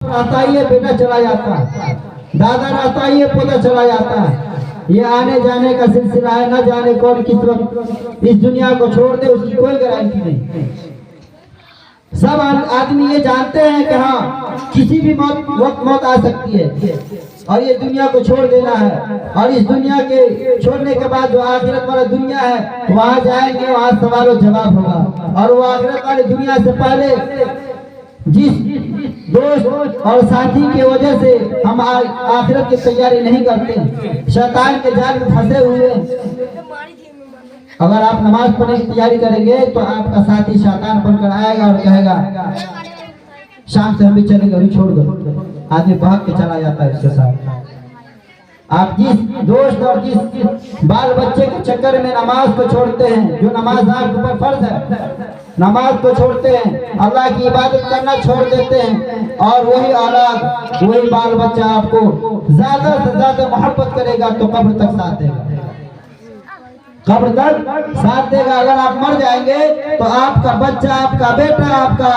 रहता ही है बेटा चला जाता है, दादा रहता ही है पोता चला जाता है। ये आने जाने का सिलसिला है, न जाने कौन किस वक्त इस दुनिया को छोड़ दे, उसकी कोई गारंटी नहीं। सब आदमी ये जानते हैं कि हाँ किसी भी वक्त मौत आ सकती है और ये दुनिया को छोड़ देना है। और इस दुनिया के छोड़ने के बाद जो आखिरत वाला दुनिया है वहां जाएंगे, वहां सवाल और जवाब होगा। और वो आखिरत वाली दुनिया से पहले जिस दोस्त और साथी की वजह से हम आखिरत की तैयारी नहीं करते, शैतान के जाल में फंसे हुए, अगर आप नमाज पढ़ने की तैयारी करेंगे तो आपका साथी शैतान बनकर आएगा और कहेगा शाम से हम भी चलेंगे, अभी छोड़ दो। आदमी भाग के चला जाता है इसके साथ। आप जिस दोस्त और जिस बाल बच्चे के चक्कर में नमाज को छोड़ते हैं, जो नमाज आपके ऊपर फर्ज है, नमाज को छोड़ते हैं, अल्लाह की इबादत करना छोड़ देते हैं, और वही औलाद वही बाल बच्चा आपको ज्यादा से ज्यादा मोहब्बत करेगा तो कब्र तक साथ देगा, कब्र तक साथ देगा। अगर आप मर जाएंगे तो आपका बच्चा, आपका बेटा, आपका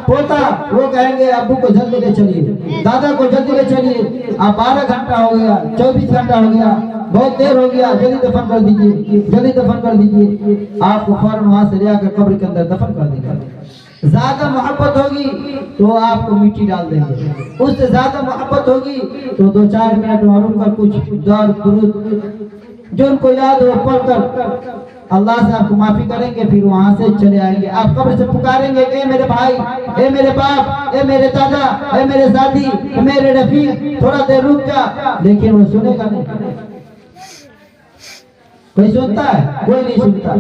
पोता वो कहेंगे अब्बू को जल्दी ले चलिए, दादा को जल्दी ले चलिए, आप 12 घंटा हो गया, 24 घंटा हो गया, बहुत देर हो गया, जल्दी दफन कर दीजिए, जल्दी दफन कर दीजिए। आपको फौरन वहां से ले आकर कब्र के अंदर दफन कर देगा। ज्यादा मोहब्बत होगी तो आपको मिट्टी डाल देंगे, उससे ज्यादा मोहब्बत होगी तो 2-4 मिनट मालूम कर कुछ दौर दुरूद जो उनको याद हो पढ़कर अल्लाह से आपको माफी करेंगे, फिर वहां से चले आएंगे। आप कब्र से पुकारेंगे ए मेरे भाई, ए मेरे बाप, ए मेरे दादा, ए मेरे साथी, ए मेरे रफीक, थोड़ा देर रुक जा, लेकिन वो सुनेगा नहीं। कोई सुनता है? कोई नहीं सुनता।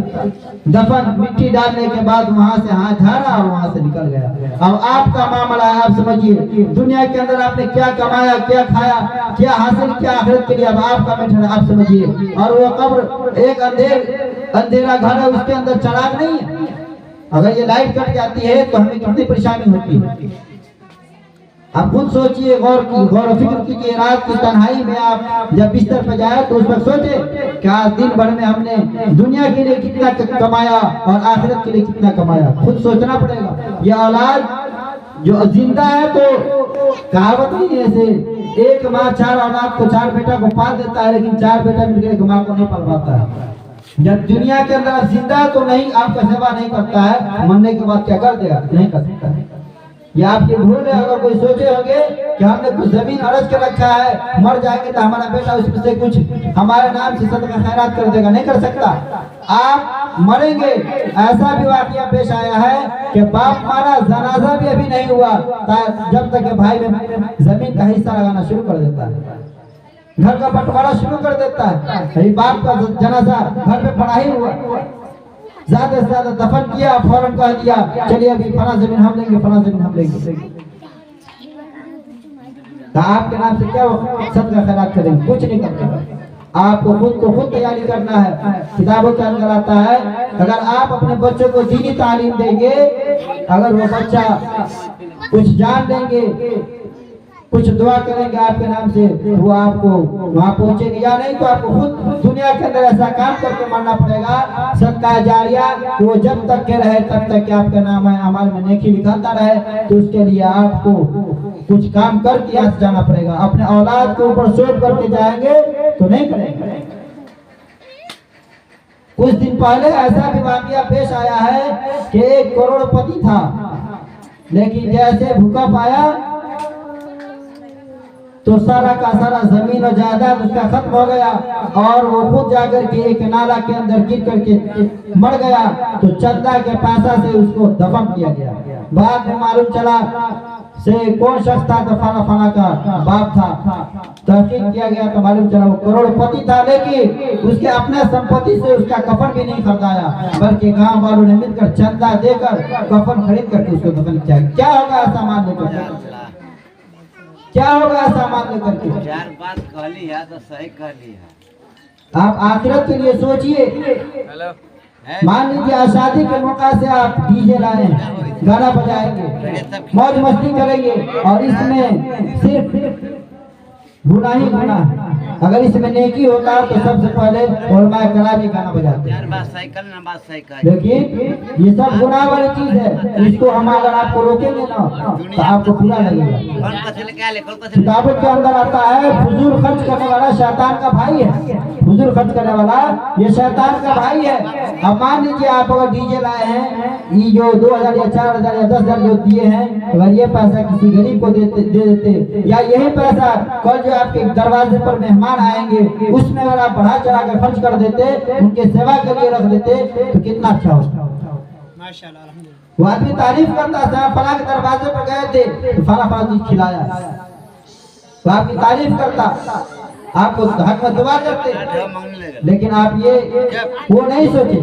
दफन मिट्टी डालने के बाद वहां से हाथ धरा और वहां से निकल गया। अब आपका मामला है, आप समझिए दुनिया के अंदर आपने क्या कमाया, क्या खाया, क्या हासिल किया आखिरत के लिए, अब आपका मैटर है, आप समझिए। और वो कब्र एक अंधेरा घर है, उसके अंदर चिराग नहीं है। अगर ये लाइट कट जाती है तो हमें कितनी परेशानी होती है। आप खुद सोचिए, गौर फिक्र कीजिए, रात की तन्हाई में आप जब बिस्तर पर जाए तो उस वक्त सोचे कि आज दिन भर में हमने दुनिया के लिए कितना कमाया और आखिरत के लिए कितना कमाया। खुद सोचना पड़ेगा। ये औलाद जो जिंदा है तो कहावत नहीं है ऐसे एक माँ 4 औलाद को 4 बेटा को पाल देता है, लेकिन 4 बेटा मिलकर एक माँ को नहीं पाल पाता है। जब दुनिया के अंदर जिंदा है तो नहीं आपका सेवा नहीं करता है, मरने के बाद क्या कर देगा? नहीं कर सकता है। ये आपकी भूल है। अगर कोई सोचे होंगे कि हमने कुछ जमीन अरज के रखा है, मर जाएंगे तो हमारा बेटा उसमें से कुछ हमारे नाम से सदका खैरात कर देगा, नहीं कर सकता। आप मरेंगे। ऐसा भी वाकया पेश आया है कि बाप मारा, जनाजा भी अभी नहीं हुआ जब तक भाई में जमीन का हिस्सा लगाना शुरू कर देता है, घर का बंटवारा शुरू कर देता है। बाप का जनाजा घर पे पड़ा ही हुआ, ज्यादा से ज्यादा दफन किया, फौरन कह दिया चलिए अभी फला जमीन हम लेंगे, फला जमीन हम लेंगे। तो आपके नाम से क्या सदका खैरात करेंगे? कुछ नहीं करते। आपको खुद को खुद तैयारी करना है। किताबों के अंदर आता है अगर आप अपने बच्चों को दीनी तालीम देंगे, अगर वो बच्चा कुछ जान लेंगे, कुछ दुआ करेंगे आपके नाम से, वो आपको वहां पहुंचेंगे। या नहीं तो आपको खुद दुनिया के अंदर ऐसा काम करके मरना पड़ेगा, सदका जारिया, कि वो जब तक के रहे तब तक कि आपका नाम है अमाल में नेकी लिखाता रहे। तो उसके लिए आपको कुछ काम करके यहाँ से जाना पड़ेगा। अपने औलाद के ऊपर सोच करके जाएंगे तो नहीं करेंगे। कुछ दिन पहले ऐसा भी वाकया पेश आया है कि एक करोड़पति था, लेकिन जैसे भूकंप आया तो सारा का सारा जमीन और जायदाद उसका खत्म हो गया और वो खुद जाकर के एक नाला के अंदर गिर करके मर गया। तो चंदा के पैसा से उसको दफन किया गया। बाद में मालूम चला से कौन शख्स था, तो फला फला का बाप था। तहकीक किया गया तो मालूम चला वो करोड़पति था, लेकिन उसके अपने संपत्ति से उसका कफन भी नहीं खरीदाया, बल्कि गांव वालों ने मिलकर चंदा देकर कफन खरीद करके उसको दफन किया। क्या होगा ऐसा मान लेकर? क्या होगा ऐसा मान लेकर के? 4 बात कहली है तो सही कहली है। आप आखिरत के लिए सोचिए। मान लीजिए आज शादी के मौका से आप डीजे लाए, गाना बजाएंगे, मौज मस्ती करेंगे और इसमें सिर्फ गुनाह ही गुनाह, अगर इसमें नेकी होता तो सबसे पहले उलमा कराम ये गाना बजाते। यार बात साइकिल ना बात साइकिल। देखिए ये सब गुनाह वाली चीज है, इसको हम अगर आपको रोकेंगे ना तो आपको बुरा लगेगा। कौन कथल क्या ले कौन कथल किताबों के अंदर आता है फजूल खर्च करने वाला शैतान का भाई है। फजूल खर्च करने वाला ये शैतान का भाई है। अब मान लीजिए आप अगर डीजे लाए हैं, ये जो 2000 या 4000 या 10,000 जो दिए हैं, अगर ये पैसा किसी गरीब को दे देते या यही पैसा कल जो आपके दरवाजे पर मेहमान आएंगे उसमें अगर आप बढ़ा चढ़ा कर खर्च कर देते, उनके सेवा के लिए रख देते तो कितना अच्छा होता। माशाल्लाह अल्हम्दुलिल्लाह। वो आदमी तारीफ करता है, फला के दरवाजे पर गए थे तो फला चीज खिलाया, तो आपकी तारीफ करता, आपको हक में दुआ करते, मांगने लगा। लेकिन आप ये वो नहीं सोचे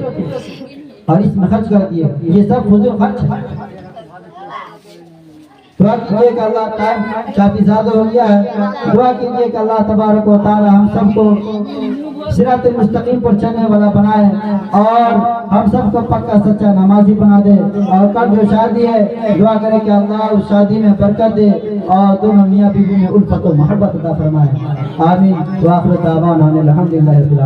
और इसमें खर्च कर दिए। ये सब फजूल खर्च है। दुआ कीजिए कि अल्लाह टाइम काफी ज्यादा हो गया है, दुआ कीजिए कि अल्लाह तबारक व तआला हम सबको सिरात मुस्तकीम पर चलने वाला बनाए और हम सबको पक्का सच्चा नमाजी बना दे। और कल जो शादी है दुआ करें कि अल्लाह उस शादी में बरकत दे और दोनों मियाँ बीवी में उल्फत और मोहब्बत अता फरमाए। आमीन। व आखिर दावाना अनिल हम्दुलिल्लाह।